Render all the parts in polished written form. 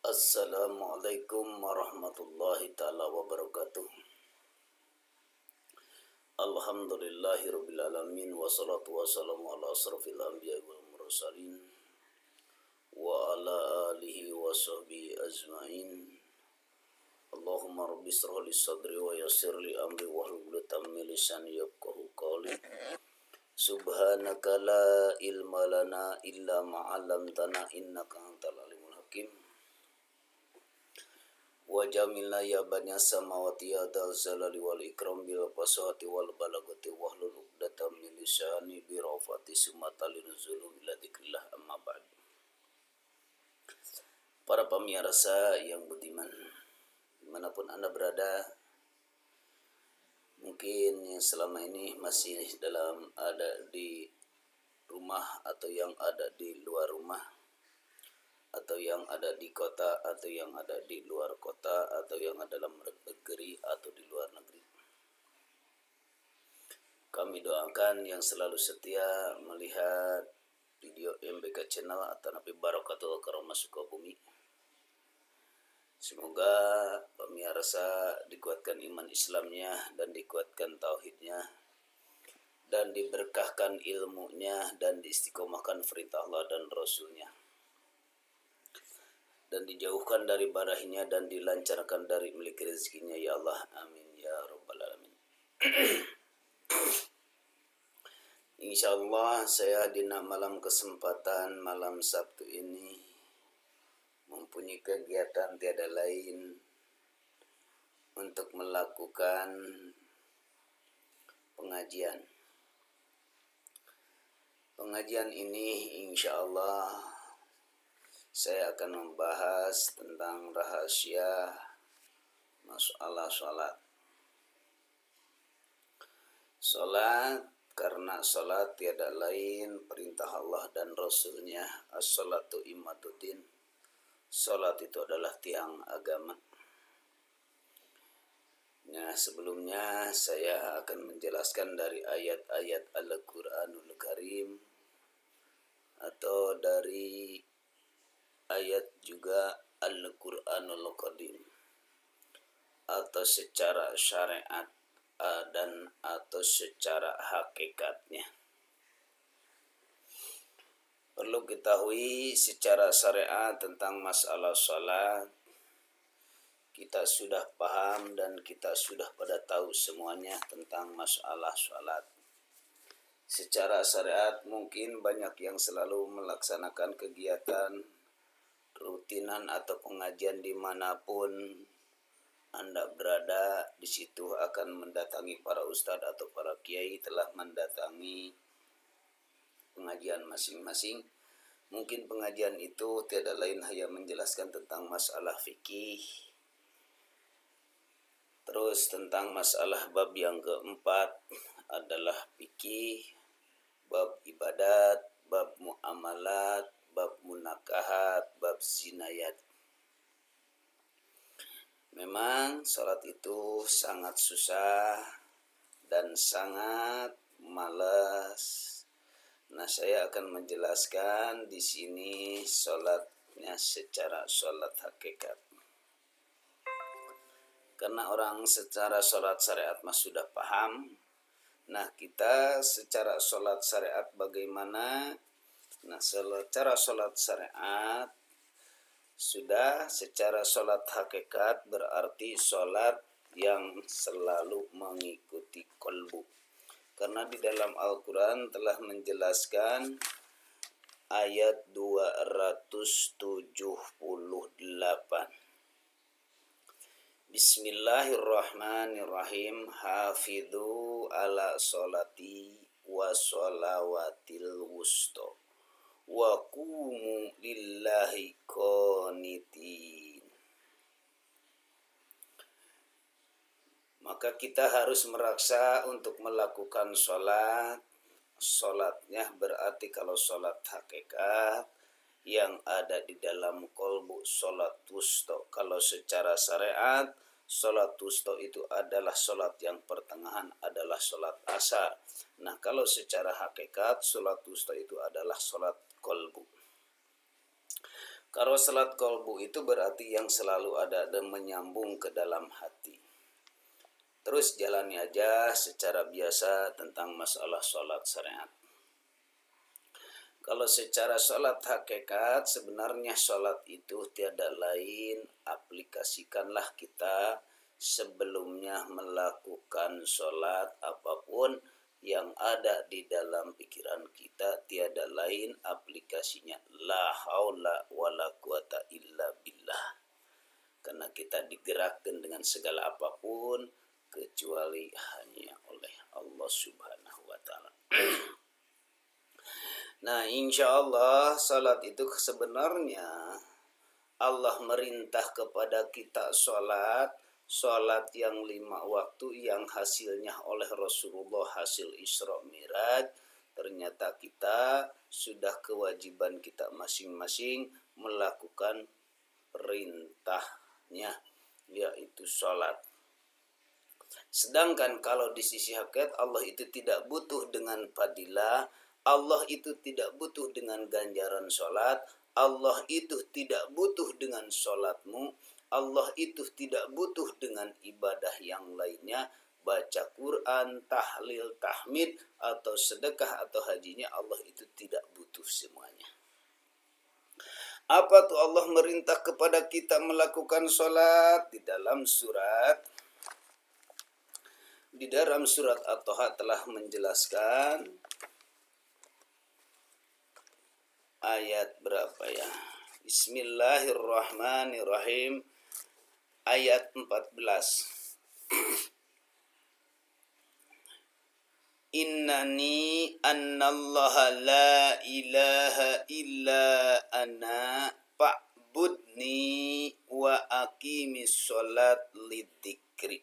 Assalamualaikum warahmatullahi ta'ala wabarakatuh. Alhamdulillahirabbil alamin wassalatu wassalamu ala asrofil anbiya'i wal mursalin wa ala alihi wa sahbihi ajmain. Allahumma rabbi shrah li sadri wa yassir li amri wahlul 'uqdatam min lisani yafqahu qawli. Subhanaka la ilma lana illa ma 'allamtana innaka antal alimul hakim. Wa jamilna ya bani samawati ya dal zalali wal ikram bil fasahati wal balagati wahlul 'uqdatam min lisani bi rafati sumatalin zulum ila dzikrillah amma ba'd. Para pemirsa yang budiman, dimanapun Anda berada, mungkin yang selama ini masih ada di rumah atau yang ada di luar rumah, atau yang ada di kota atau yang ada di luar kota, atau yang ada dalam negeri atau di luar negeri. Kami doakan yang selalu setia melihat video MBK Channel atau Nabi Barakatul Karamah Sukabumi. Semoga pemirsa dikuatkan iman Islamnya dan dikuatkan tauhidnya dan diberkahkan ilmunya dan diistiqomahkan perintah Allah dan Rasulnya, dan dijauhkan dari barahinya dan dilancarkan dari milik rezekinya ya Allah, amin ya rabbal alamin. Insyaallah saya di malam kesempatan malam Sabtu ini mempunyai kegiatan tiada lain untuk melakukan pengajian. Pengajian ini insyaallah saya akan membahas tentang rahasia masalah salat. Salat, karena salat tiada lain perintah Allah dan Rasulnya. As-salatu imaduddin. Salat itu adalah tiang agama. Nah, sebelumnya saya akan menjelaskan dari ayat-ayat Al-Quranul Karim atau dari ayat juga Al-Quranul Qadim, atau secara syariat dan atau secara hakikatnya. Perlu ketahui secara syariat tentang masalah salat, kita sudah paham dan kita sudah pada tahu semuanya tentang masalah salat. Secara syariat mungkin banyak yang selalu melaksanakan kegiatan rutinan atau pengajian dimanapun Anda berada, di situ akan mendatangi para ustadz atau para kiai telah mendatangi pengajian masing-masing. Mungkin pengajian itu tiada lain hanya menjelaskan tentang masalah fikih, terus tentang masalah bab yang keempat adalah fikih, bab ibadat, bab muamalat, bab munakahat, bab zinayat. Memang salat itu sangat susah dan sangat malas. Nah, saya akan menjelaskan di sini salatnya secara salat hakikat. Karena orang secara salat syariat mas sudah paham. Nah, kita secara salat syariat bagaimana? Nah, secara salat syariat sudah, secara salat hakikat berarti salat yang selalu mengikuti qalbu. Karena di dalam Al-Quran telah menjelaskan ayat 278. Bismillahirrahmanirrahim. Hafidhu ala sholati wa sholawatil wusta wa qumu lillahi qanitin. Maka kita harus meraksa untuk melakukan sholat. Sholatnya berarti kalau sholat hakikat yang ada di dalam kolbu, sholat wusta. Kalau secara syariat, sholat wusta itu adalah sholat yang pertengahan, adalah sholat asar. Nah, kalau secara hakikat, sholat wusta itu adalah sholat kolbu. Kalau salat kolbu itu berarti yang selalu ada dan menyambung ke dalam hati. Terus jalani aja secara biasa tentang masalah sholat syariat. Kalau secara sholat hakikat, sebenarnya sholat itu tiada lain, aplikasikanlah kita sebelumnya melakukan sholat apapun yang ada di dalam pikiran kita, tiada lain aplikasinya la haula wala quwata illa billah. Karena kita digerakkan dengan segala apapun kecuali hanya oleh Allah Subhanahu wa taala. Nah, insya Allah salat itu sebenarnya Allah merintah kepada kita salat yang 5 waktu yang hasilnya oleh Rasulullah hasil Isra Miraj. Ternyata kita sudah kewajiban kita masing-masing melakukan perintahnya, yaitu salat. Sedangkan kalau di sisi hakikat Allah itu tidak butuh dengan fadilah, Allah itu tidak butuh dengan ganjaran sholat, Allah itu tidak butuh dengan sholatmu, Allah itu tidak butuh dengan ibadah yang lainnya, baca Quran, tahlil, tahmid, atau sedekah atau hajinya, Allah itu tidak butuh semuanya. Apa tuh Allah merintah kepada kita melakukan sholat? Di dalam surat At-Taha telah menjelaskan ayat berapa ya? Bismillahirrahmanirrahim. Ayat 14. Innani annallaha la ilaha illa ana fa'budni wa aqimis sholat lidzikri.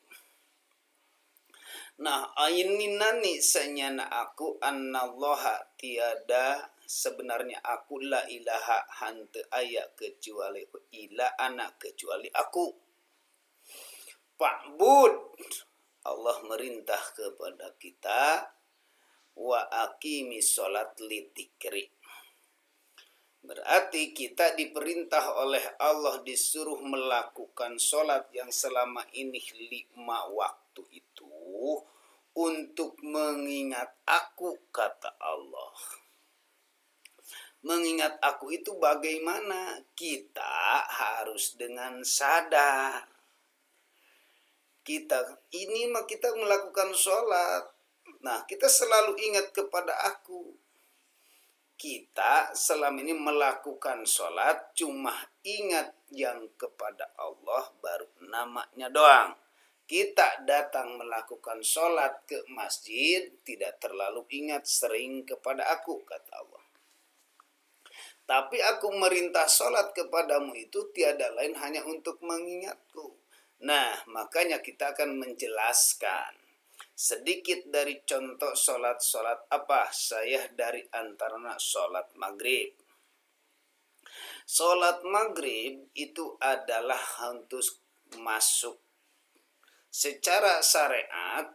Nah, ini nani senyana aku annallaha tiada sebenarnya aku la ilaha hante aya kecuali ila anak kecuali aku. Fa'bud, Allah merintah kepada kita wa aqimi sholat lidzikri. Berarti kita diperintah oleh Allah disuruh melakukan sholat yang selama ini 5 waktu itu untuk mengingat aku, kata Allah. Mengingat aku itu bagaimana? Kita harus dengan sadar. Kita melakukan sholat. Nah, kita selalu ingat kepada aku. Kita selama ini melakukan sholat cuma ingat yang kepada Allah baru namanya doang. Kita datang melakukan sholat ke masjid tidak terlalu ingat sering kepada aku, kata Allah. Tapi aku merintah sholat kepadamu itu tiada lain hanya untuk mengingatku. Nah, makanya kita akan menjelaskan sedikit dari contoh sholat-sholat apa saya dari antaranya sholat maghrib. Sholat maghrib itu adalah untuk masuk secara syariat.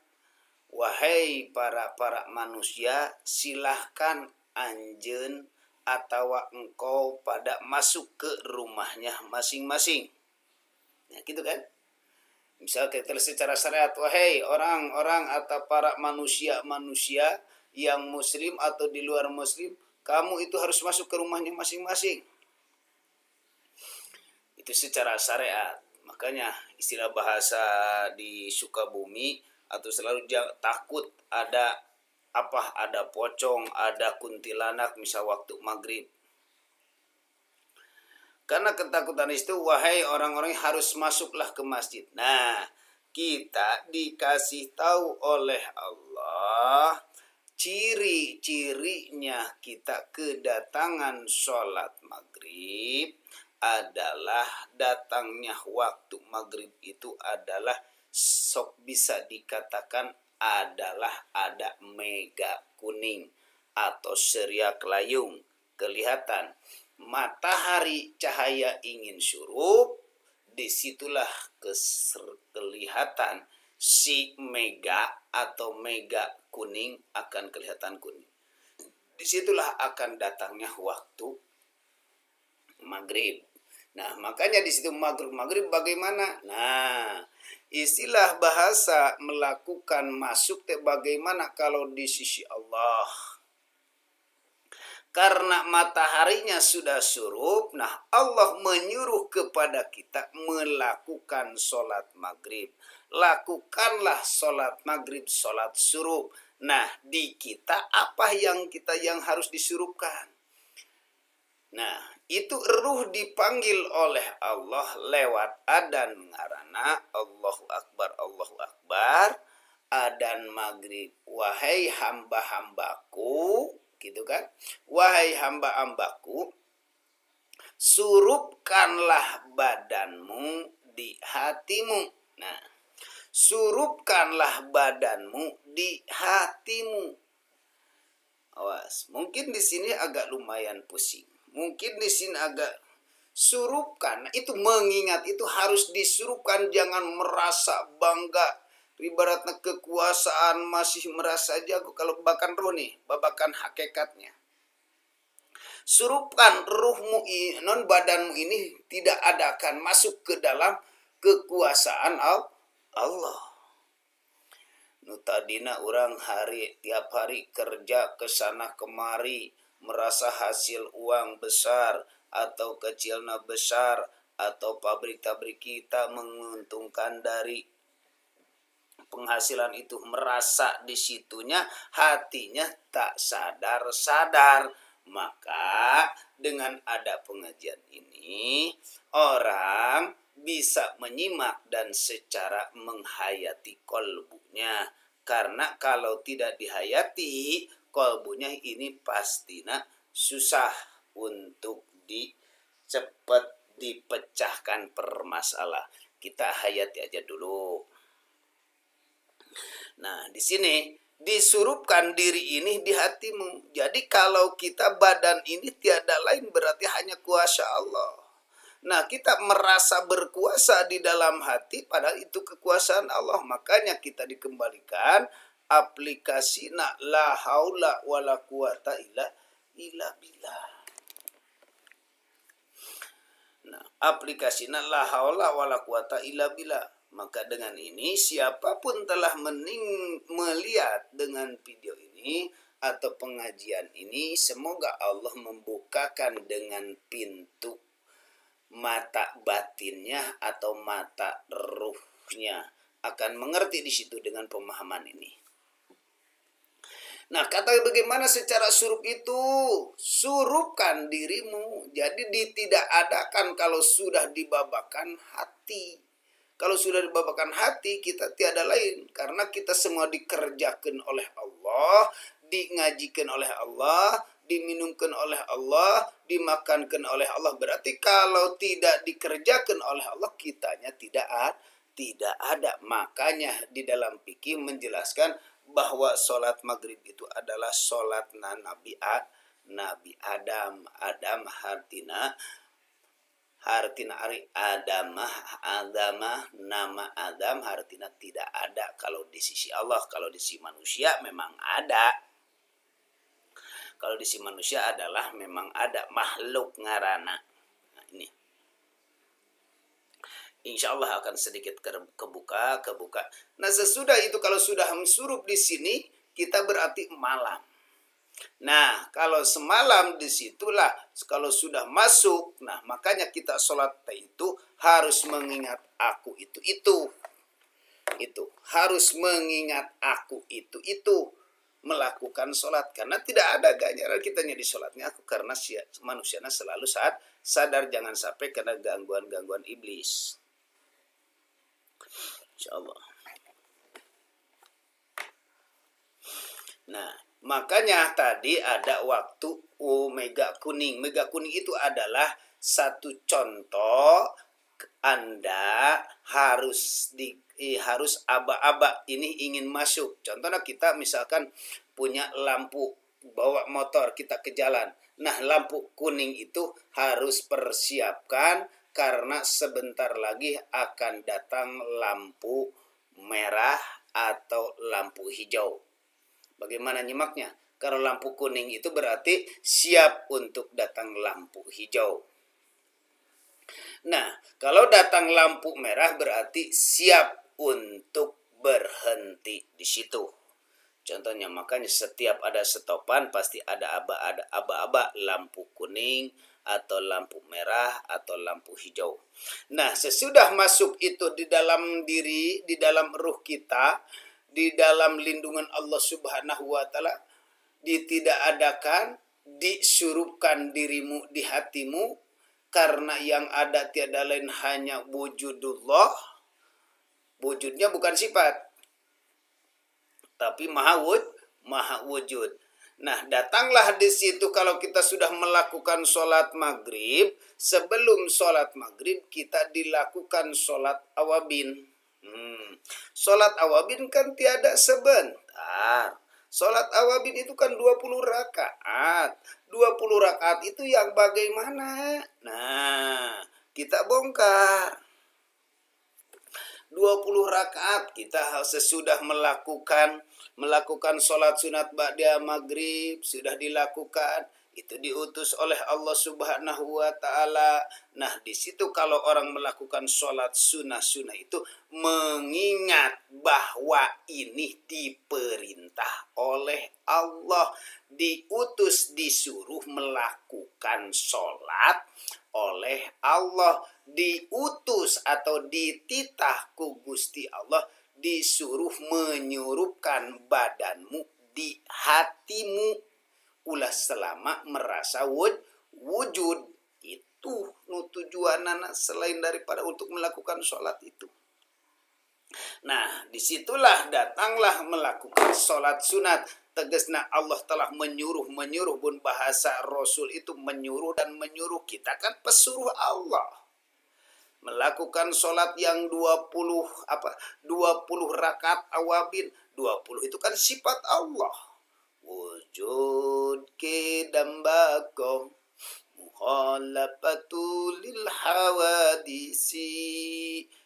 Wahai para manusia, silahkan anjeun atau engkau pada masuk ke rumahnya masing-masing. Nah, gitu kan? Misal kita secara syariat, wahai orang-orang atau para manusia yang muslim atau di luar muslim, kamu itu harus masuk ke rumahnya masing-masing. Itu secara syariat. Makanya istilah bahasa di Sukabumi atau selalu takut ada pocong, ada kuntilanak misal waktu maghrib. Karena ketakutan itu, wahai orang-orang harus masuklah ke masjid. Nah, kita dikasih tahu oleh Allah ciri-cirinya kita kedatangan sholat maghrib adalah datangnya waktu maghrib itu adalah bisa dikatakan adalah ada mega kuning atau seriak layung kelihatan. Matahari cahaya ingin syurup, disitulah kelihatan si mega atau mega kuning akan kelihatan kuning. Disitulah akan datangnya waktu maghrib. Nah, makanya di situ maghrib bagaimana? Nah, istilah bahasa melakukan masuk bagaimana kalau di sisi Allah. Karena mataharinya sudah surup, nah Allah menyuruh kepada kita melakukan sholat maghrib. Lakukanlah sholat maghrib, sholat surup. Nah, di kita apa yang harus disurupkan? Nah, itu ruh dipanggil oleh Allah lewat adzan ngarana Allahu Akbar, Allahu Akbar. Adzan maghrib, wahai hamba-hambaku, gitu kan? Wahai hamba-hambaku, surupkanlah badanmu di hatimu. Nah, surupkanlah badanmu di hatimu. Awas, mungkin di sini agak lumayan pusing. Mungkin di sini agak surupkan. Itu mengingat itu harus disurupkan, jangan merasa bangga. Ibaratnya kekuasaan masih merasa jago. Kalau babakan roh nih, babakan hakikatnya. Surupkan ruhmu, non badanmu ini tidak akan masuk ke dalam kekuasaan Allah. Tadina orang tiap hari kerja kesana kemari, merasa hasil uang besar atau kecilnya besar, atau pabrik-pabrik kita menguntungkan dari penghasilan itu, merasa di situnya, hatinya tak sadar-sadar. Maka dengan ada pengajian ini, orang bisa menyimak dan secara menghayati kolbunya. Karena kalau tidak dihayati, kolbunya ini pastinya susah untuk cepat dipecahkan permasalah. Kita hayati aja dulu. Nah, di sini disurupkan diri ini di hatimu. Jadi kalau kita badan ini tiada lain berarti hanya kuasa Allah. Nah, kita merasa berkuasa di dalam hati padahal itu kekuasaan Allah. Makanya kita dikembalikan aplikasi la haula wala quwata illa billah. Nah, aplikasi la haula wala quwata illa billah. Maka dengan ini siapapun telah melihat dengan video ini atau pengajian ini, semoga Allah membukakan dengan pintu mata batinnya atau mata ruhnya, akan mengerti di situ dengan pemahaman ini. Nah, kata bagaimana secara surup itu? Surupkan dirimu. Jadi tidak adakan kalau sudah dibabakan hati. Kalau sudah dibabakan hati, kita tiada lain. Karena kita semua dikerjakan oleh Allah, dingajikan oleh Allah, diminumkan oleh Allah, dimakankan oleh Allah. Berarti kalau tidak dikerjakan oleh Allah, kitanya tidak ada. Makanya di dalam fikih menjelaskan bahwa sholat maghrib itu adalah sholat Nabi Adam. Adam hartina ari Adamah, nama Adam hartina tidak ada kalau di sisi Allah. Kalau di sisi manusia memang ada. Kalau di sisi manusia adalah memang ada makhluk ngarana. Nah, ini insya Allah akan sedikit kebuka. Nah, sesudah itu kalau sudah mensurup di sini, kita berarti malam. Nah, kalau semalam disitulah, kalau sudah masuk, nah makanya kita sholat itu harus mengingat aku itu harus mengingat aku itu melakukan sholat, karena tidak ada ganjaran kitanya di sholatnya aku, karena manusianya selalu sadar, jangan sampai kena gangguan iblis. Insyaallah. Nah, makanya tadi ada waktu mega kuning. Mega kuning itu adalah satu contoh Anda harus aba-aba ini ingin masuk. Contohnya kita misalkan punya lampu, bawa motor kita ke jalan. Nah, lampu kuning itu harus persiapkan karena sebentar lagi akan datang lampu merah atau lampu hijau. Bagaimana nyimaknya? Kalau lampu kuning itu berarti siap untuk datang lampu hijau. Nah, kalau datang lampu merah berarti siap untuk berhenti di situ. Contohnya, makanya setiap ada stopan pasti ada aba-aba lampu kuning atau lampu merah atau lampu hijau. Nah, sesudah masuk itu di dalam diri, di dalam ruh kita, di dalam lindungan Allah Subhanahu wa taala, ditidakadakan, disurupkan dirimu di hatimu, karena yang ada tiada lain hanya wujudullah. Wujudnya bukan sifat, tapi maha wujud. Nah, datanglah di situ kalau kita sudah melakukan sholat maghrib. Sebelum sholat maghrib kita dilakukan sholat awabin. Sholat awabin kan tiada sebentar. Sholat awabin itu kan 20 rakaat. 20 rakaat itu yang bagaimana? Nah, kita bongkar. 20 rakaat kita sesudah melakukan sholat sunat ba'da maghrib, sudah dilakukan, itu diutus oleh Allah Subhanahu wa taala. Nah, di situ kalau orang melakukan sholat sunnah itu mengingat bahwa ini diperintah oleh Allah, diutus, disuruh melakukan sholat oleh Allah, diutus atau dititah ku Gusti Allah, disuruh menyurupkan badanmu di hatimu ulah selama merasa wujud. Itu tujuanana selain daripada untuk melakukan sholat itu. Nah, disitulah datanglah melakukan sholat sunat. Tegasna Allah telah menyuruh pun bahasa Rasul itu menyuruh dan menyuruh, kita kan pesuruh Allah. Melakukan sholat yang 20 rakaat awabin. 20 itu kan sifat Allah. Wujud kedambako mukhalafatul lil hawadisi.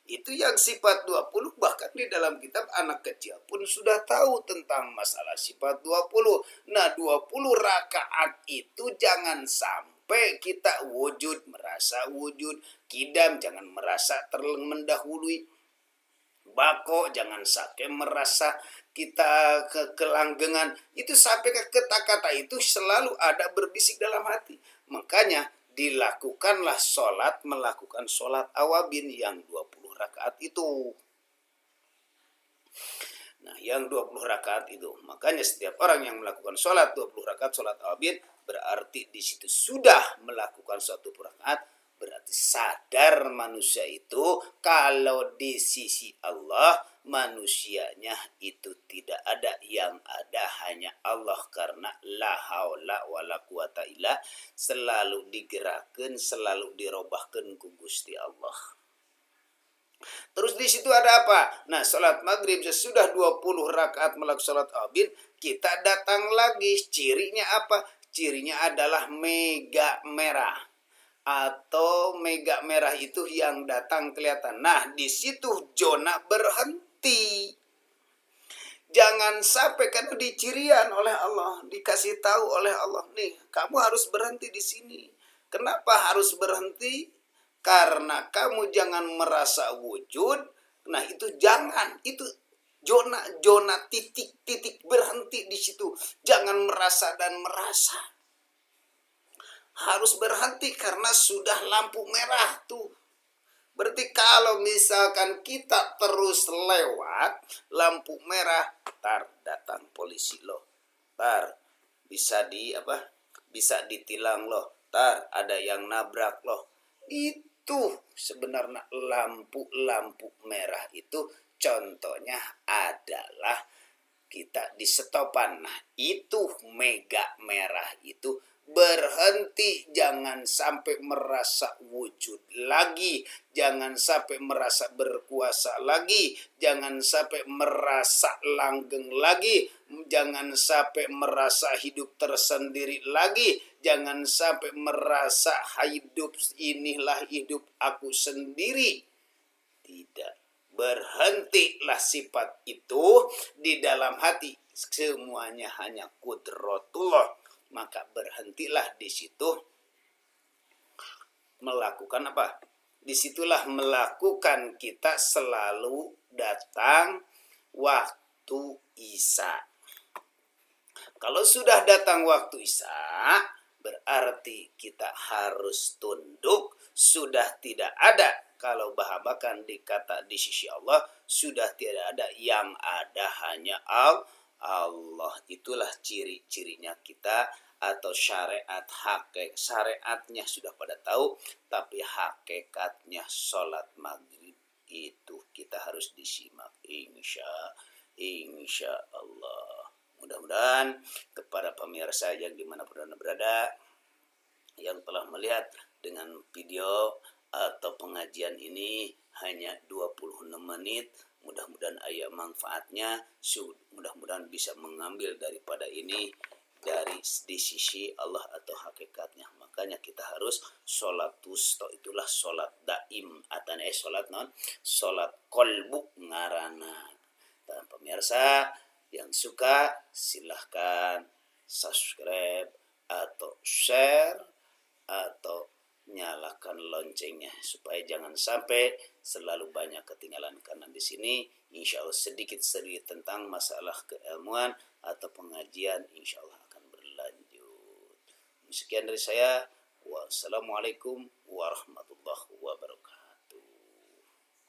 Itu yang sifat 20, bahkan di dalam kitab anak kecil pun sudah tahu tentang masalah sifat 20. Nah, 20 rakaat itu jangan sampai kita merasa wujud. Kidam jangan merasa mendahului. Bako jangan sampai merasa kita kelanggengan. Itu sampai ke kata-kata itu selalu ada berbisik dalam hati. Makanya dilakukanlah melakukan sholat awabin yang 20 rakaat itu. Nah, yang 20 rakaat itu. Makanya setiap orang yang melakukan sholat 20 rakaat sholat awabin, berarti di situ sudah melakukan suatu rakaat, berarti sadar manusia itu kalau di sisi Allah manusianya itu tidak ada, yang ada hanya Allah, karena la haula wala quwata illa, selalu digerakkan, selalu dirobahkan ku Gusti Allah. Terus di situ ada apa? Nah, sholat maghrib sesudah 20 rakaat melakukan sholat awabin, kita datang lagi. Cirinya apa? Cirinya adalah mega merah. Atau mega merah itu yang datang kelihatan. Nah, di situ zona berhenti. Jangan sampai karena dicirian oleh Allah, dikasih tahu oleh Allah, nih, kamu harus berhenti di sini. Kenapa harus berhenti? Karena kamu jangan merasa wujud. Nah, itu jangan, itu zona titik berhenti di situ. Jangan merasa dan merasa. Harus berhenti karena sudah lampu merah tuh. Berarti kalau misalkan kita terus lewat lampu merah, tar datang polisi loh. Tar bisa ditilang loh. Tar ada yang nabrak loh. Itu sebenarnya lampu merah itu contohnya adalah kita di stopan. Nah, itu mega merah itu berhenti, jangan sampai merasa wujud lagi, jangan sampai merasa berkuasa lagi, jangan sampai merasa langgeng lagi, jangan sampai merasa hidup tersendiri lagi, jangan sampai merasa hidup inilah hidup aku sendiri. Tidak. Berhentilah sifat itu di dalam hati. Semuanya hanya qudratullah. Maka berhentilah di situ melakukan apa? disitulah melakukan kita selalu datang waktu Isya. Kalau sudah datang waktu Isya, berarti kita harus tunduk, sudah tidak ada. Kalau bahkan dikata di sisi Allah, sudah tidak ada, yang ada hanya Allah. Itulah ciri-cirinya kita, atau syariat syariatnya sudah pada tahu, tapi hakikatnya sholat maghrib itu kita harus disimak, insya Allah. Mudah-mudahan kepada pemirsa yang dimanapun Anda berada, yang telah melihat dengan video atau pengajian ini hanya 26 menit, mudah-mudahan ayat manfaatnya, mudah-mudahan bisa mengambil daripada ini dari di sisi Allah atau hakikatnya. Makanya kita harus sholat wusta, itulah sholat daim, atau sholat kolbu ngarana. Dan pemirsa yang suka silahkan subscribe atau share atau nyalakan loncengnya supaya jangan sampai selalu banyak ketinggalan, karena di sini insya Allah sedikit tentang masalah keilmuan atau pengajian insya Allah akan berlanjut. Sekian dari saya. Wassalamualaikum warahmatullahi wabarakatuh.